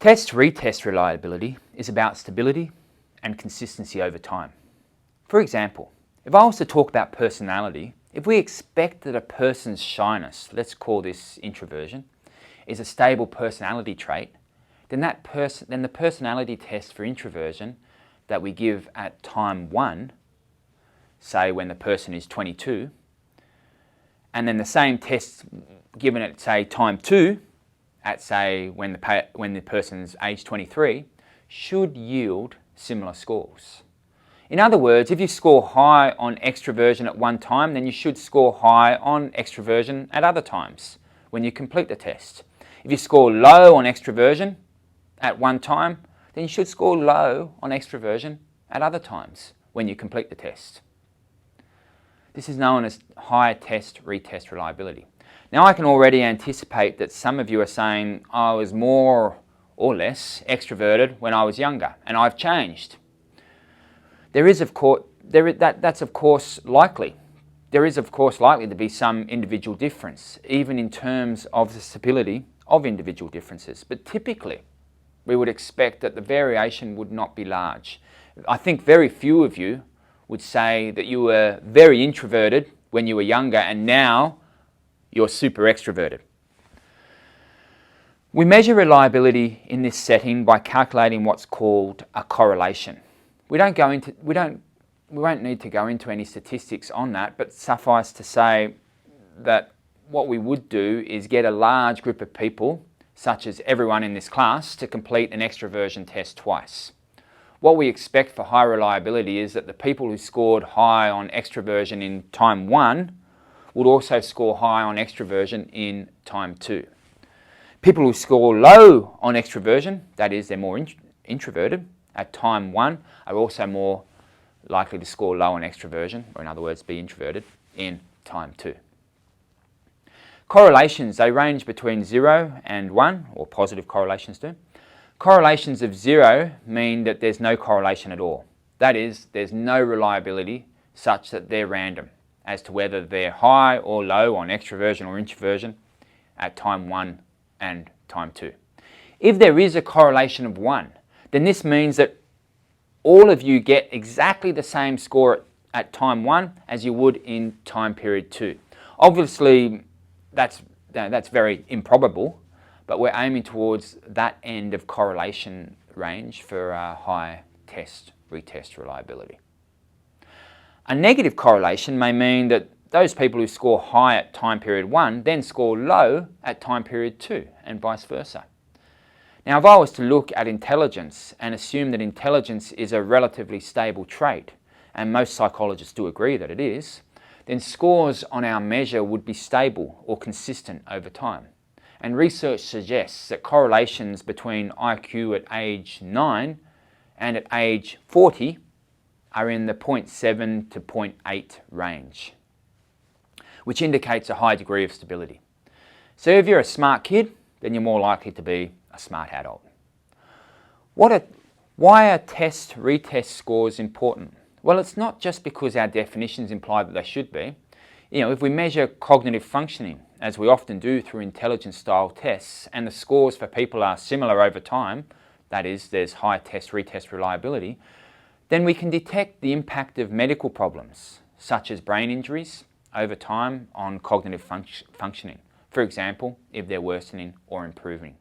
Test-retest reliability is about stability and consistency over time. For example, if I was to talk about personality, if we expect that a person's shyness, let's call this introversion, is a stable personality trait, then the personality test for introversion that we give at time 1, say when the person is 22, and then the same test given at, say, time 2, at, say, when the person's age 23, should yield similar scores. In other words, if you score high on extroversion at one time, then you should score high on extroversion at other times when you complete the test. If you score low on extroversion at one time, then you should score low on extroversion at other times when you complete the test. This is known as high test-retest reliability. Now I can already anticipate that some of you are saying, I was more or less extroverted when I was younger and I've changed. That's of course likely. There is of course likely to be some individual difference, even in terms of the stability of individual differences. But typically, we would expect that the variation would not be large. I think very few of you would say that you were very introverted when you were younger and now you're super extroverted. We measure reliability in this setting by calculating what's called a correlation. We won't need to go into any statistics on that, but suffice to say that what we would do is get a large group of people, such as everyone in this class, to complete an extroversion test twice. What we expect for high reliability is that the people who scored high on extroversion in time 1 would also score high on extroversion in time 2. People who score low on extroversion, that is, they're more introverted, at time 1 are also more likely to score low on extroversion, or in other words, be introverted, in time 2. Correlations, they range between 0 and 1, or positive correlations do. Correlations of 0 mean that there's no correlation at all. That is, there's no reliability such that they're random as to whether they're high or low on extroversion or introversion at time 1 and time 2. If there is a correlation of 1, then this means that all of you get exactly the same score at time 1 as you would in time period 2. Obviously, that's very improbable, but we're aiming towards that end of correlation range for high test-retest reliability. A negative correlation may mean that those people who score high at time period 1 then score low at time period 2, and vice versa. Now, if I was to look at intelligence and assume that intelligence is a relatively stable trait, and most psychologists do agree that it is, then scores on our measure would be stable or consistent over time. And research suggests that correlations between IQ at age 9 and at age 40 are in the 0.7 to 0.8 range, which indicates a high degree of stability. So if you're a smart kid, then you're more likely to be a smart adult. Why are test-retest scores important? Well, it's not just because our definitions imply that they should be. If we measure cognitive functioning, as we often do through intelligence-style tests, and the scores for people are similar over time, that is, there's high test-retest reliability, then we can detect the impact of medical problems, such as brain injuries, over time on cognitive functioning. For example, if they're worsening or improving.